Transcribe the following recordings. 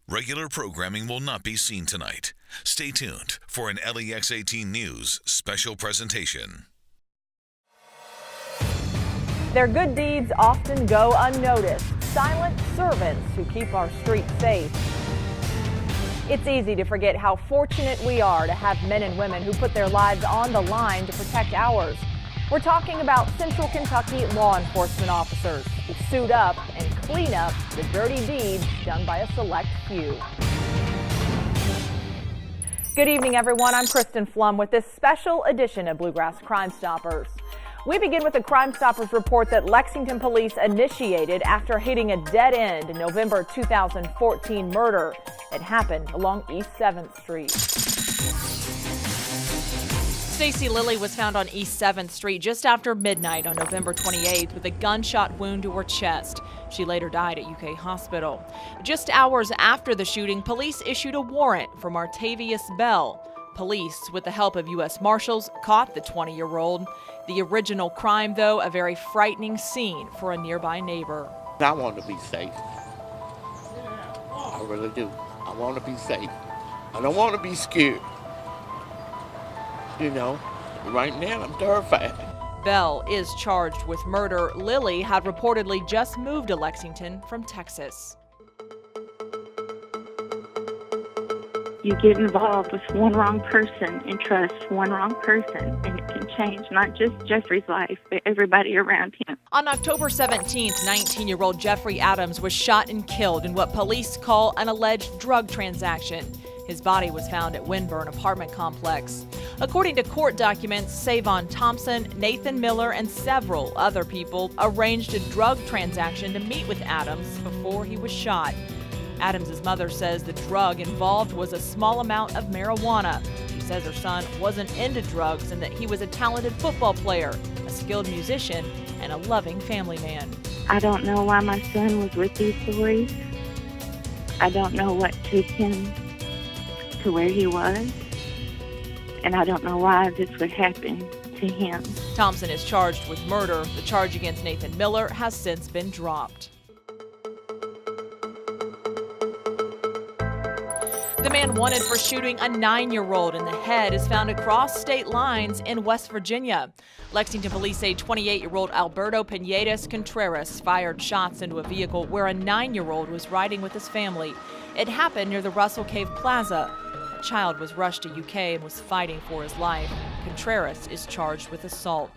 Regular programming will not be seen tonight. Stay tuned for an LEX 18 News special presentation. Their good deeds often go unnoticed. Silent servants who keep our streets safe. It's easy to forget how fortunate we are to have men and women who put their lives on the line to protect ours. We're talking about Central Kentucky law enforcement officers who suit up and clean up the dirty deeds done by a select few. Good evening, everyone. I'm Kristen Flum with this special edition of Bluegrass Crime Stoppers. We begin with a Crime Stoppers report that Lexington police initiated after hitting a dead end in November 2014 murder. It happened along East 7th Street. Stacy Lilly was found on East 7th Street just after midnight on November 28th with a gunshot wound to her chest. She later died at UK Hospital. Just hours after the shooting, police issued a warrant for Martavius Bell. Police, with the help of U.S. Marshals, caught the 20-year-old. The original crime, though, a very frightening scene for a nearby neighbor. I want to be safe. I really do. I want to be safe. I don't want to be scared. You know, right now I'm terrified. Bell is charged with murder. Lilly had reportedly just moved to Lexington from Texas. You get involved with one wrong person and trust one wrong person, and it can change not just Jeffrey's life, but everybody around him. On October 17th, 19-year-old Jeffrey Adams was shot and killed in what police call an alleged drug transaction. His body was found at Winburn apartment complex. According to court documents, Savon Thompson, Nathan Miller, and several other people arranged a drug transaction to meet with Adams before he was shot. Adams' mother says the drug involved was a small amount of marijuana. She says her son wasn't into drugs and that he was a talented football player, a skilled musician, and a loving family man. I don't know why my son was with these boys. I don't know what took him to where he was, and I don't know why this would happen to him. Thompson is charged with murder. The charge against Nathan Miller has since been dropped. The man wanted for shooting a 9-year-old in the head is found across state lines in West Virginia. Lexington police say 28-year-old Alberto Pinedas Contreras fired shots into a vehicle where a 9-year-old was riding with his family. It happened near the Russell Cave Plaza. A child was rushed to UK and was fighting for his life. Contreras is charged with assault.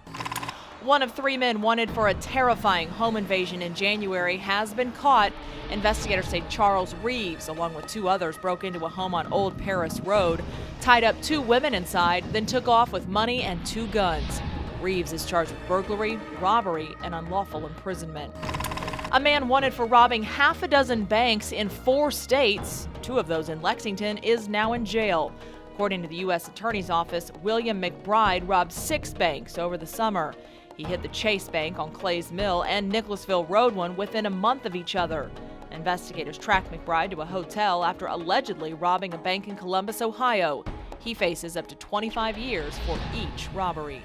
One of 3 men wanted for a terrifying home invasion in January has been caught. Investigators say Charles Reeves, along with 2 others, broke into a home on Old Paris Road, tied up 2 women inside, then took off with money and 2 guns. Reeves is charged with burglary, robbery, and unlawful imprisonment. A man wanted for robbing half a dozen banks in 4 states, 2 of those in Lexington, is now in jail. According to the U.S. Attorney's Office, William McBride robbed 6 banks over the summer. He hit the Chase Bank on Clays Mill and Nicholasville Road one within a month of each other. Investigators tracked McBride to a hotel after allegedly robbing a bank in Columbus, Ohio. He faces up to 25 years for each robbery.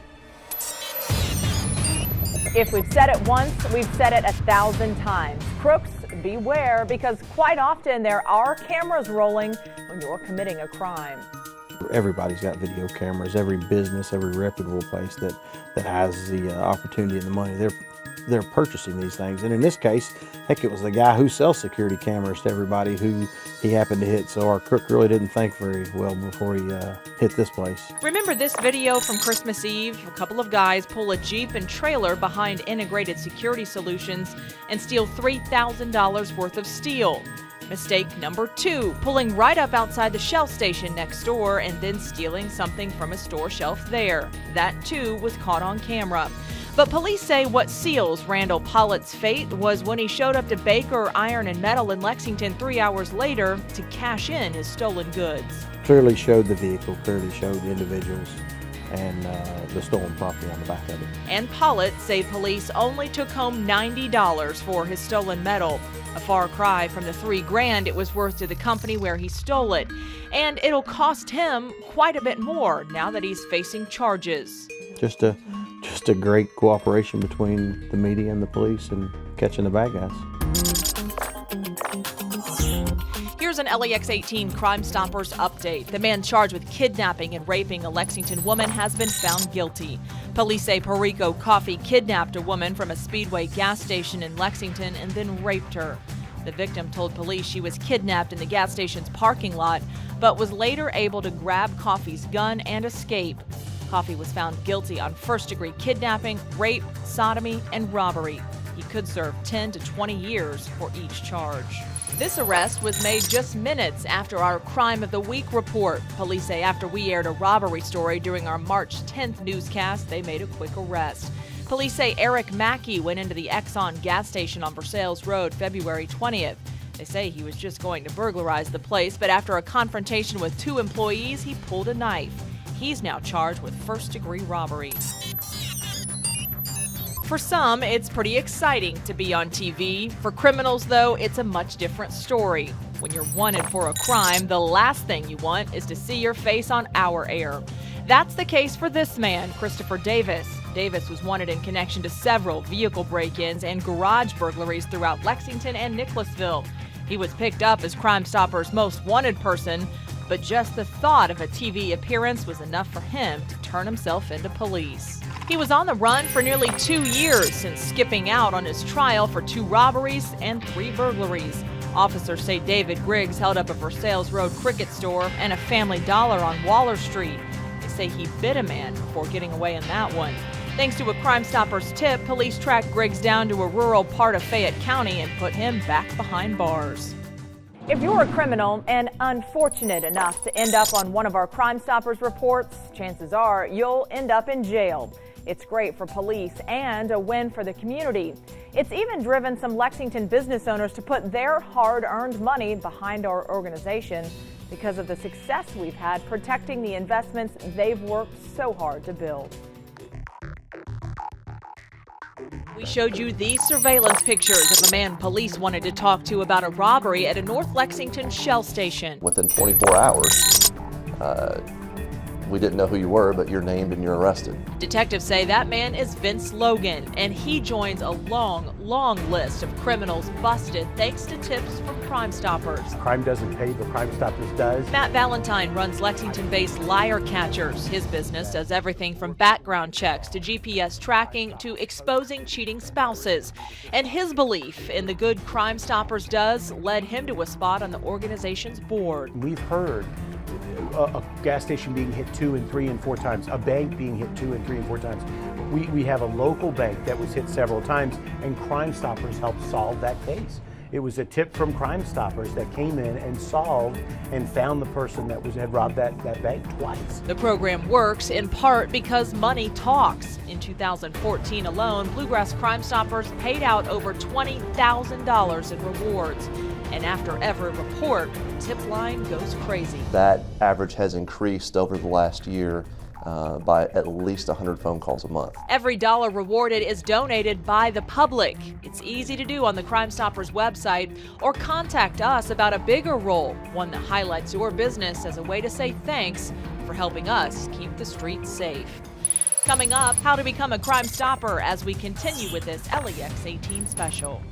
If we've said it once, we've said it 1,000 times. Crooks, beware, because quite often there are cameras rolling when you're committing a crime. Everybody's got video cameras. Every business, every reputable place that has the opportunity and the money, they're purchasing these things. And in this case, heck, it was the guy who sells security cameras to everybody who he happened to hit. So our crook really didn't think very well before he hit this place. Remember this video from Christmas Eve? A couple of guys pull a Jeep and trailer behind Integrated Security Solutions and steal $3,000 worth of steel. Mistake number 2, pulling right up outside the Shell station next door and then stealing something from a store shelf there. That too was caught on camera. But police say what seals Randall Pollitt's fate was when he showed up to Baker Iron and Metal in Lexington 3 hours later to cash in his stolen goods. Clearly showed the vehicle, clearly showed the individuals and the stolen property on the back of it. And Pollitt say police only took home $90 for his stolen metal. A far cry from the $3,000 it was worth to the company where he stole it. And it'll cost him quite a bit more now that he's facing charges. Just a great cooperation between the media and the police and catching the bad guys. Here's an LEX 18 Crime Stoppers update. The man charged with kidnapping and raping a Lexington woman has been found guilty. Police say Perico Coffee kidnapped a woman from a Speedway gas station in Lexington and then raped her. The victim told police she was kidnapped in the gas station's parking lot, but was later able to grab Coffee's gun and escape. Coffee was found guilty on first-degree kidnapping, rape, sodomy, and robbery. He could serve 10 to 20 years for each charge. This arrest was made just minutes after our Crime of the Week report. Police say after we aired a robbery story during our March 10th newscast, they made a quick arrest. Police say Eric Mackey went into the Exxon gas station on Versailles Road February 20th. They say he was just going to burglarize the place, but after a confrontation with two employees, he pulled a knife. He's now charged with first-degree robbery. For some, it's pretty exciting to be on TV. For criminals, though, it's a much different story. When you're wanted for a crime, the last thing you want is to see your face on our air. That's the case for this man, Christopher Davis. Davis was wanted in connection to several vehicle break-ins and garage burglaries throughout Lexington and Nicholasville. He was picked up as Crime Stoppers' most wanted person, but just the thought of a TV appearance was enough for him to turn himself into police. He was on the run for nearly 2 years since skipping out on his trial for 2 robberies and 3 burglaries. Officers say David Griggs held up a Versailles Road Cricket store and a Family Dollar on Waller Street. They say he bit a man before getting away in that one. Thanks to a Crime Stoppers tip, police tracked Griggs down to a rural part of Fayette County and put him back behind bars. If you're a criminal and unfortunate enough to end up on one of our Crime Stoppers reports, chances are you'll end up in jail. It's great for police and a win for the community. It's even driven some Lexington business owners to put their hard-earned money behind our organization because of the success we've had protecting the investments they've worked so hard to build. We showed you these surveillance pictures of a man police wanted to talk to about a robbery at a North Lexington Shell station. Within 24 hours, we didn't know who you were, but you're named and you're arrested. Detectives say that man is Vince Logan, and he joins a long list of criminals busted thanks to tips from Crime Stoppers. Crime doesn't pay, but Crime Stoppers does. Matt Valentine runs Lexington-based Liar Catchers. His business does everything from background checks to GPS tracking to exposing cheating spouses. And his belief in the good Crime Stoppers does led him to a spot on the organization's board. We've heard a gas station being hit 2 and 3 and 4 times, a bank being hit 2 and 3 and 4 times. We have a local bank that was hit several times, and Crime Stoppers helped solve that case. It was a tip from Crime Stoppers that came in and solved and found the person that had robbed that bank twice. The program works in part because money talks. In 2014 alone, Bluegrass Crime Stoppers paid out over $20,000 in rewards. And after every report, the tip line goes crazy. That average has increased over the last year by at least 100 phone calls a month. Every dollar rewarded is donated by the public. It's easy to do on the Crime Stoppers website, or contact us about a bigger role, one that highlights your business as a way to say thanks for helping us keep the streets safe. Coming up, how to become a Crime Stopper as we continue with this LEX 18 special.